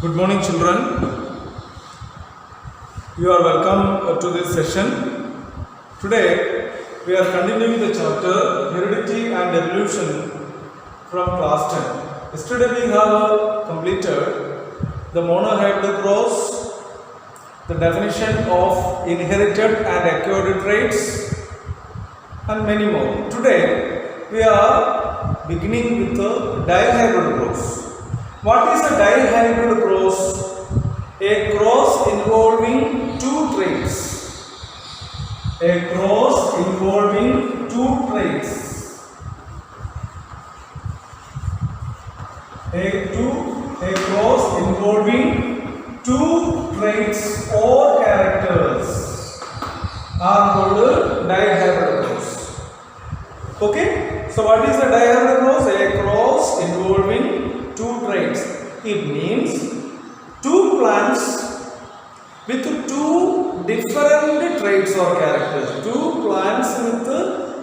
Good morning, children. You are welcome to this session. Today, we are continuing the chapter Heredity and Evolution from class 10. Yesterday, we have completed the monohybrid cross, the definition of inherited and acquired traits, and many more. Today, we are beginning with the dihybrid cross. What is a dihybrid cross? A cross involving two traits. A cross involving two traits. A cross involving two traits or characters are called dihybrid cross. Okay? So what is a dihybrid cross? A cross involving two traits. It means two plants with two different traits or characters. Two plants with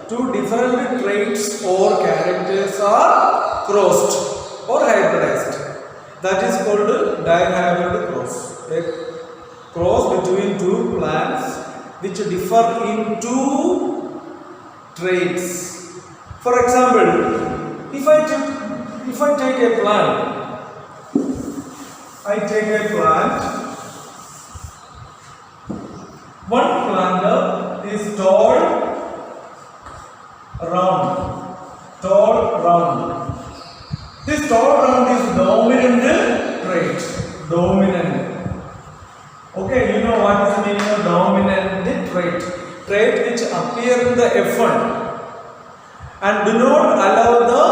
two different traits or characters are crossed or hybridized. That is called dihybrid cross. A cross between two plants which differ in two traits. For example, if I take a plant, one plant is tall, round. This tall, round is dominant trait. Dominant. Okay, you know what is the meaning of dominant trait? Trait which appear in the F1 and do not allow the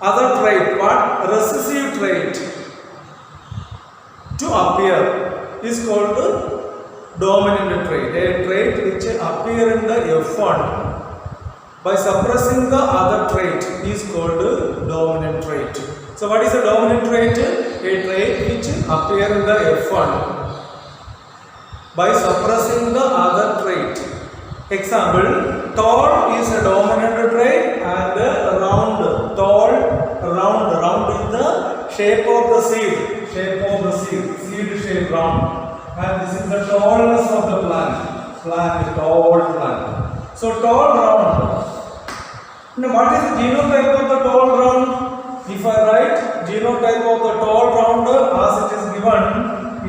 other trait, what? Recessive trait to appear is called dominant trait. A trait which appear in the F1 by suppressing the other trait is called dominant trait. So what is a dominant trait? A trait which appear in the F1 by suppressing the other trait. Example, tall is a dominant trait and round. Tall, round is the shape of the seed. Seed shape round. And this is the tallness of the plant. Tall plant. So tall, round. Now what is the genotype of the tall round? If I write genotype of the tall round as it is given,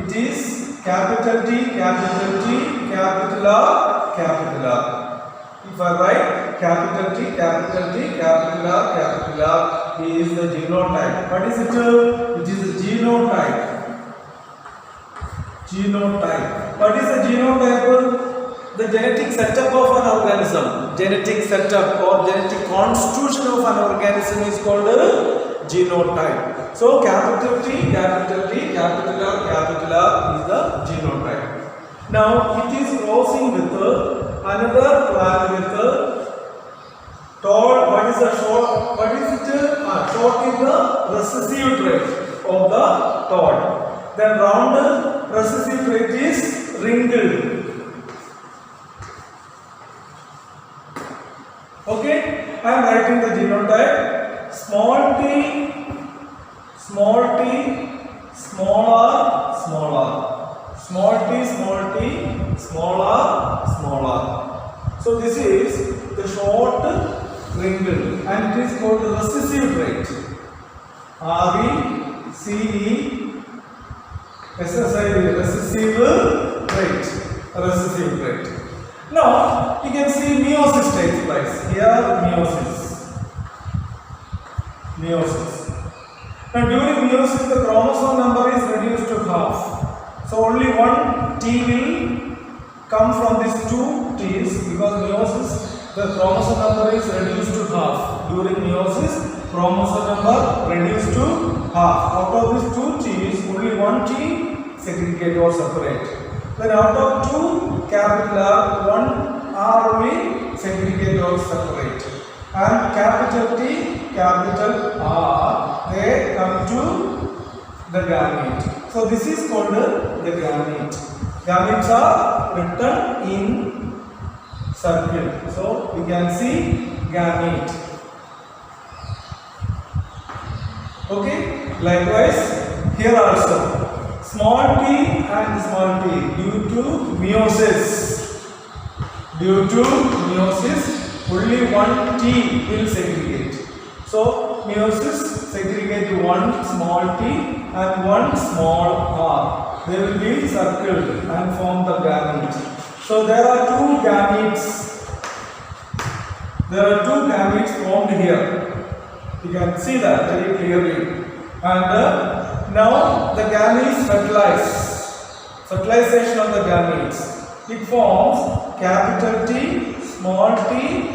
it is capital T, capital R, capital R. If I write capital T, capital R is the genotype. What is it? It is a genotype. What is the genotype? The genetic setup of an organism. Genetic setup or genetic constitution of an organism is called genotype. So capital T, capital R is the genotype. Now it is crossing with another plant with tall. What is the short? What is it? Short is the recessive trait of the tall. Then round recessive trait is wrinkled. Okay, I am writing the genotype. Small t, small r. Small t, small r. So this is the short wrinkle and it is called the recessive trait. Recessive trait. Now you can see meiosis takes place. Here meiosis. Now during meiosis the chromosome number is reduced to half. So only one T will come from these two T's because meiosis the chromosome number is reduced to half. During meiosis chromosome number reduced to half. Out of these two T's only one T segregate or separate. Then out of two capital R, one R only segregate or separate. And capital T, capital R, they come to the gamete. So this is called the gamete. Gametes are written in circle. So we can see gamete. Okay, likewise here also small t and small t due to meiosis. Due to meiosis, only one T will segregate. So meiosis segregate one small t and one small r. They will be circled and form the gamete. So there are two gametes. There are two gametes formed here. You can see that very clearly. And now the gametes fertilize. Fertilization of the gametes. It forms capital T, small t,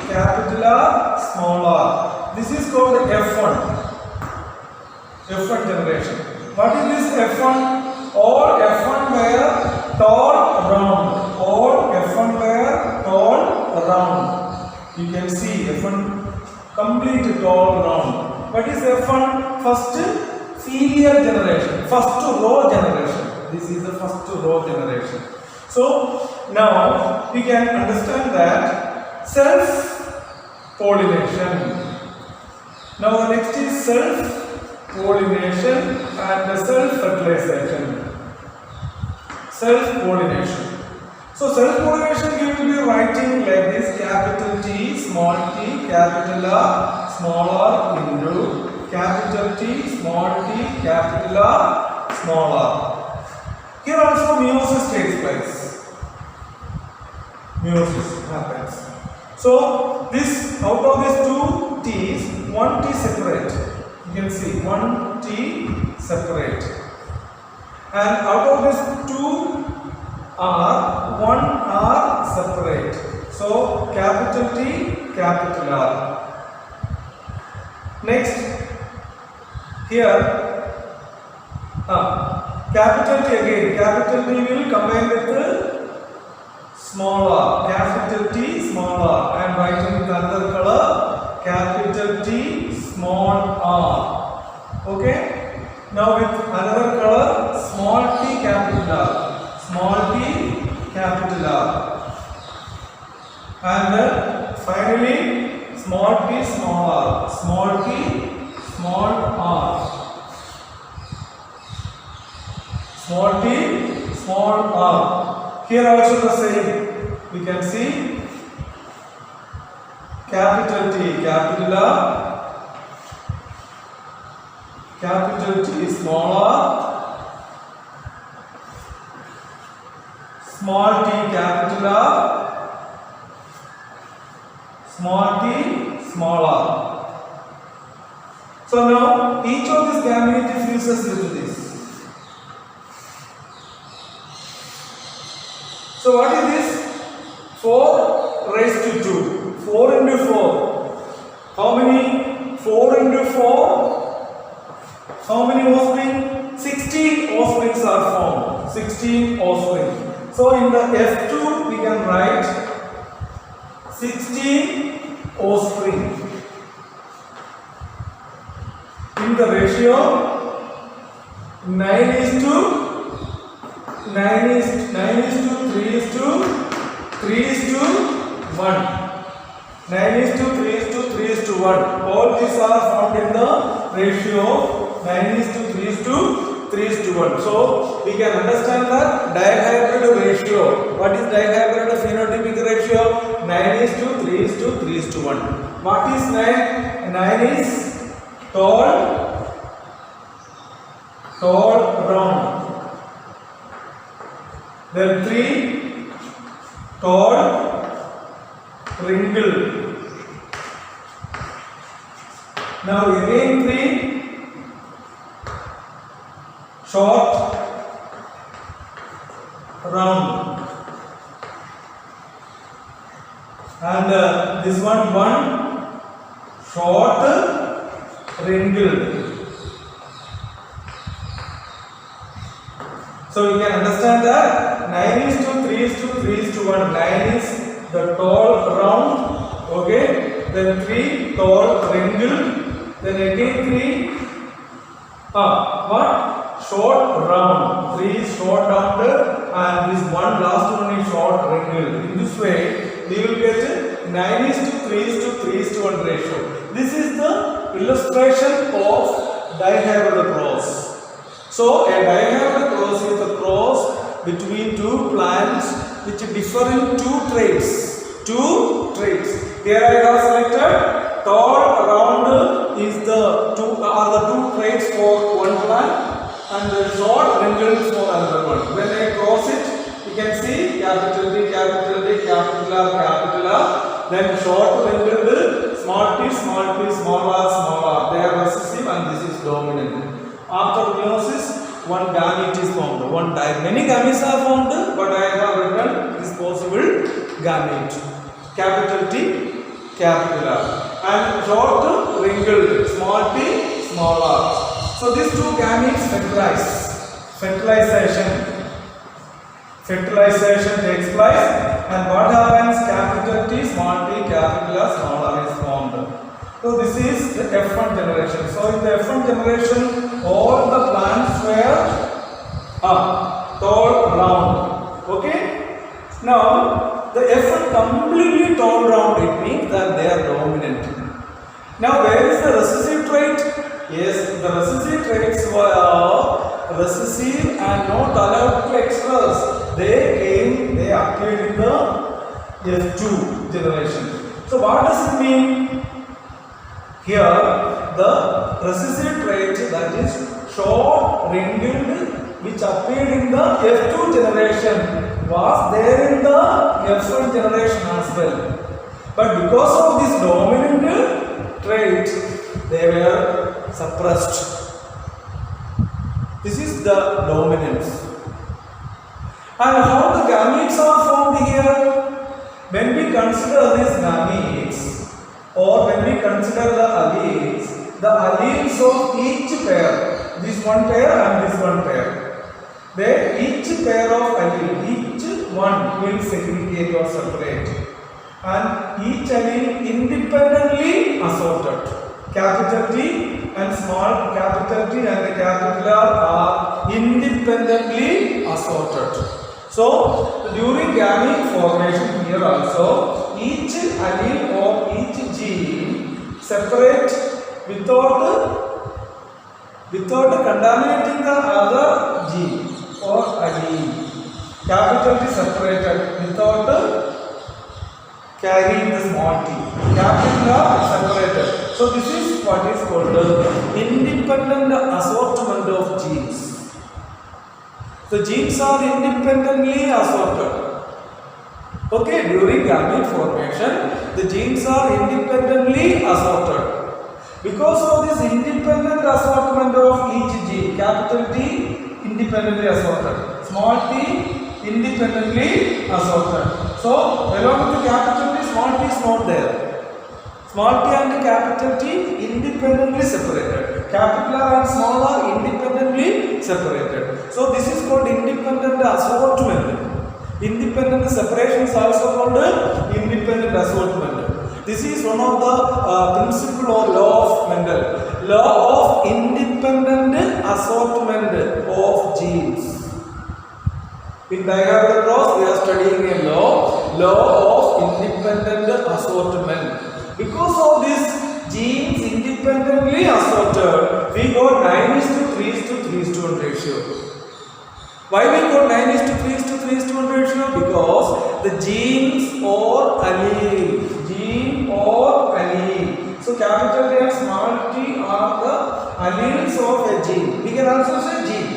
capital R, small r. This is called F1. F1 generation. What is this F1? All F1 were tall round. All F1 were tall round. You can see F1 complete tall round. What is F1? First filial generation. First row generation. This is the first row generation. So now we can understand that self-pollination. Now the next is self-pollination and self-fertilization. Self-pollination. So self-pollination we will be writing like this: capital T, small t, capital R, small r into capital T, small t, capital R, small r. Here also meiosis takes place. Meiosis happens. So this, out of these two T's, one T separate. You can see one T separate. And out of these two R, one R separate. So capital T, capital R. Next, here capital T again. Capital T will combine with the small r. Capital T, small r. I am writing with another color. Capital T, small r. Okay. Now with another color, small t, capital R. Small t, capital R. And then finally small t, small r. Small t, small r. Small t, small r. Here also the same. We can see capital T, capital R. Capital T, small r. Small t, capital R. Small t, small r. So now each of these gametes fuses with this. So what is this? 4 raised to 2. 4 into 4. How many? 4 into 4. How many offspring? 16 offsprings are formed. 16 offspring. So in the F2 we can write 16 offspring. In the ratio 9 is to 3 is to 1. 9 is to 3 is to 3 is to 1. All these are found in the ratio 9 is to 3 is to 3 is to 1. So we can understand that dihybrid ratio. What is dihybrid phenotypic ratio? 9 is to 3 is to 3 is to 1. What is 9? 9 is tall, round. Then 3 tall, wrinkled. Now again 3 short, round. And this one short, wrinkled. So you can understand that 9 is to 3 is to 3 is to 1. 9 is the tall round. Okay. Then 3 tall wrinkled. Then again 3 what? Short round. 3 is short rounded and this one last one is short wrinkled. In this way we will get 9 is to 3 is to 3 is to 1 ratio. This is the illustration of dihybrid cross. So a dihybrid cross is a cross between two plants which differ in two traits. Two traits. Here I have selected tall, round is the two traits for one plant, and the short, wrinkled for another one. When I cross it, you can see capital D, capital D, capital R, capital R. Then short, wrinkled, small t, small t, small r, small r. They are recessive and this is dominant. After meiosis, one gamete is formed. Many gametes are formed, but I have written this possible gamete. Capital T, capital R. And short, wrinkled, small t, small r. So these two gametes fertilize. Fertilization takes place, and what happens? Capital T, small t, capital R, small r is formed. So this is the F1 generation. So in the F1 generation, all the plants were tall, round. Okay. Now the F1 completely tall, round. It means that they are dominant. Now where is the recessive trait? Yes, the recessive traits were recessive and not allowed to express. They appeared in the F2 generation. So what does it mean? Here, the recessive trait, that is short, wrinkled, which appeared in the F2 generation, was there in the F1 generation as well. But because of this dominant trait, they were suppressed. This is the dominance. And how the gametes are formed here? When we consider these gametes, or when we consider the alleles of each pair, this one pair and this one pair, each pair of allele, each one will segregate or separate, and each allele independently assorted. Capital T and small capital T and the capital R are independently assorted. So during gamete formation here also, each allele or each gene separate without contaminating the other gene or allele. Capital T separated without carrying the small t. Capital R separated. So this is what is called independent assortment of genes. The genes are independently assorted. Okay, during gamete formation, the genes are independently assorted. Because of this independent assortment of each gene, capital T independently assorted, small t independently assorted. So, along with the capital T, small t is not there. Small t and capital T independently separated. Capital R and small r independently separated. So this is called independent assortment. Independent separation is also called independent assortment. This is one of the principle or law of Mendel. Law of independent assortment of genes. In dihybrid cross, we are studying a law of independent assortment. Because of this genes independently assorted, we got 9:3:3:1 ratio. Why we got 9:3:3:1 ratio? Because the genes or allele, So capital T and small t are the alleles of a gene. We can also say gene.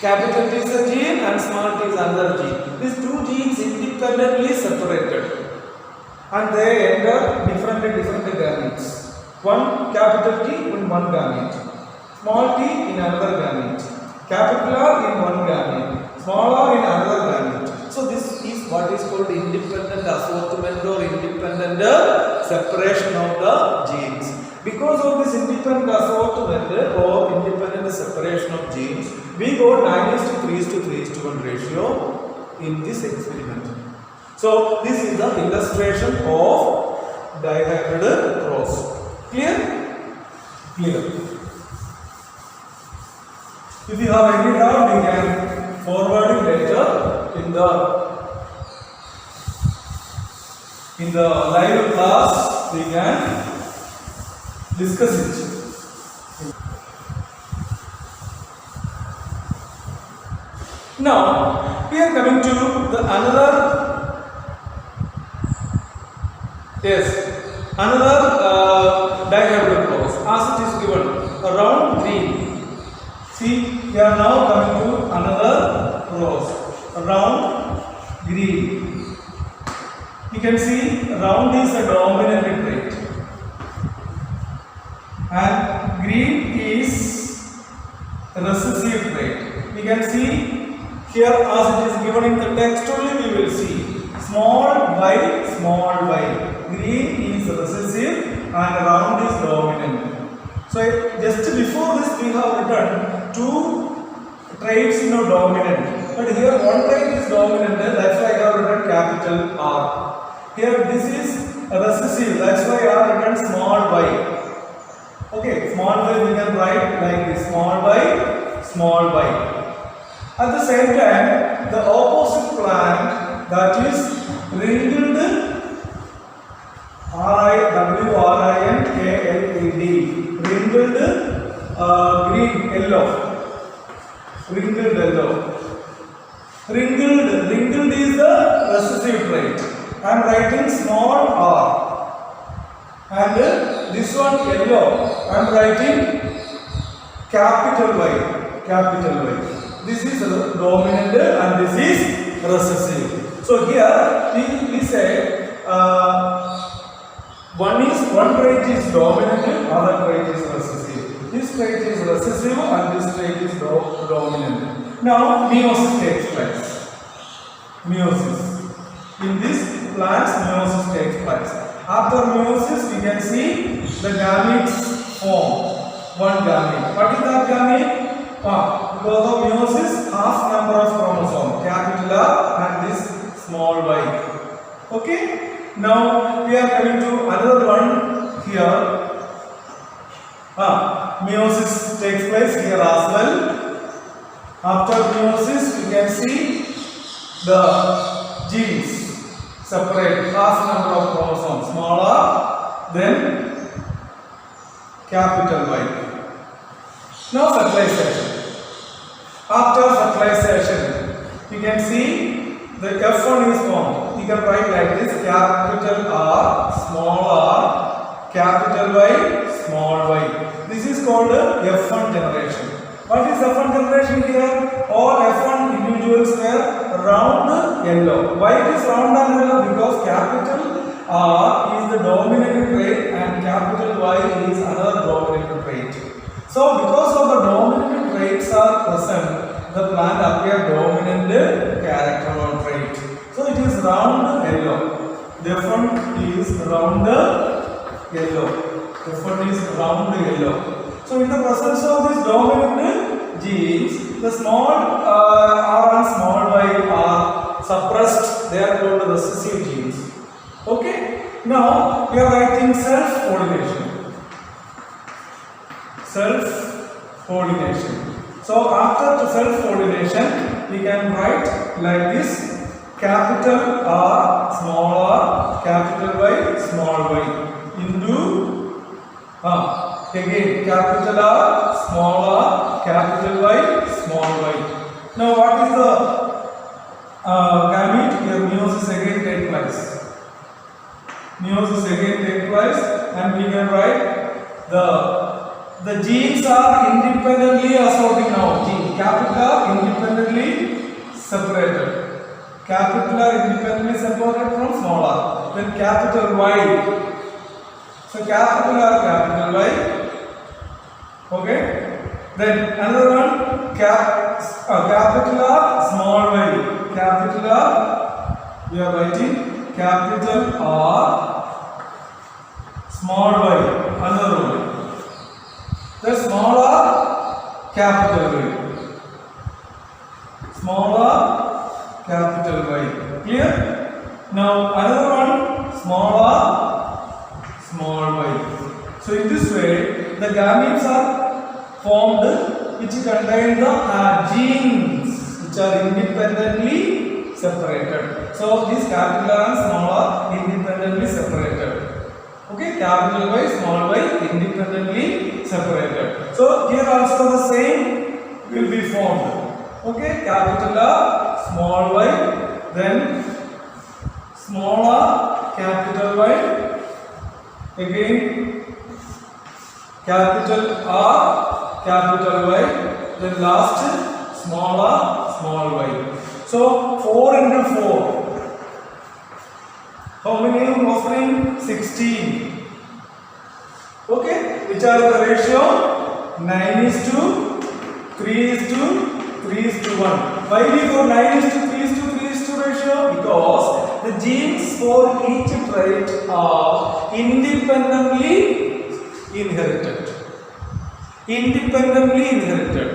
Capital T is a gene and small t is another gene. These two genes independently separated. And they enter different gametes. One capital T in one gamete, small t in another gamete, capital R in one gamete, small r in another gamete. So this is what is called independent assortment or independent separation of the genes. Because of this independent assortment or independent separation of genes, we got 9:3:3:1 ratio in this experiment. So this is the illustration of dihybrid cross. Clear? Clear. If you have any doubt, you can forward it later in the live class. We can discuss it. Now we are coming to the another dihedral clause as it is given around green. See, we are now coming to another clause around green. You can see round is a dominant trait and green is a recessive trait. We can see here as it is given in the text only we will see small y. Green is recessive and round is dominant. So just before this we have written two traits in a dominant. But here one trait is dominant, that's why I have written capital R. Here this is a recessive, that's why I have written small y. Okay, small y we can write like this, small y. At the same time, the opposite plant, that is wrinkled wrinkled, green, yellow. Wrinkled is the recessive trait. I am writing small r. And this one yellow, I am writing capital Y. This is dominant and this is recessive. So here we say one trait is dominant, other trait is recessive. This trait is recessive and this trait is dominant. Now meiosis takes place. In this plants meiosis takes place. After meiosis we can see the gametes form. One gamete. What is that gamete? Because of meiosis, half number of chromosomes, capital R and this small y. Okay. Now we are coming to another one here. Meiosis takes place here as well. After meiosis, we can see the genes separate, half number of chromosomes, small r, then capital Y. Now fertilization. After fertilization, you can see the F1 is formed. You can write like this: capital R, capital Y, small y. This is called F1 generation. What is F1 generation here? All F1 individuals were round yellow. Why it is round and yellow? Because capital R is the dominant trait and capital Y is another dominant trait. So because of the dominant traits are present, the plant appear dominant character or trait. So it is round yellow. The F1 is round yellow. F1 is round yellow. So in the presence of this dominant genes, the small r and small y are suppressed. They are called recessive genes. Okay. Now we are writing self-pollination. Self-pollination. So after the self-pollination, we can write like this: capital R, capital Y, small y into again capital R, capital Y, small y. Now what is the gamete? Here meiosis again take place. And we can write the genes are independently assorting now. Capital R independently separated. Capital R independently separated from small r. Then capital Y. So capital R, capital Y. Okay. Then another one, capital R, small y. Capital R, we are writing capital R, small y. Another one. The small r, capital Y. Small r, capital Y. Clear? Now another one, small r, small y. So in this way, the gametes are formed which contain the genes which are independently separated. So these capital R and small r independently separated. Okay, capital Y, small y independently separated. So here also the same will be formed. Okay, capital R, small y, then small r, capital Y, again capital R, capital Y, then last small r, small y. So 4 into 4. How many offering? 16. Okay, which are the ratio? 9 is to 3 is to 3 is to 1. Why we go 9 is to 3 is to 3 is to ratio? Because the genes for each trait are independently inherited. Independently inherited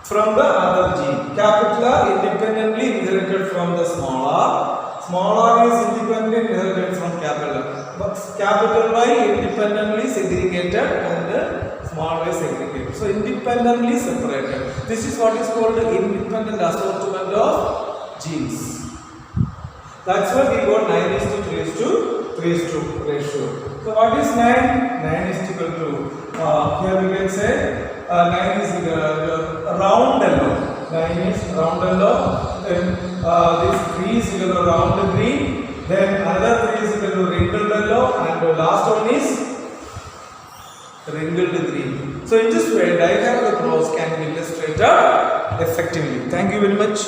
from the other gene. Capital R independently inherited from the small r. Small r is independently inherited from capital R. But capital Y independently segregated and small y segregated. So independently separated. This is what is called the independent assortment of genes. That's why we got 9 is to 3 is to 3 is to ratio. So what is 9? 9 is equal to here we can say 9 is round yellow. 9 is round yellow. Then this 3 is equal to round green. Then another 3 is equal to wrinkled yellow, and the last one is wrinkled green. So in this way, diagram of the cross can be illustrated effectively. Thank you very much.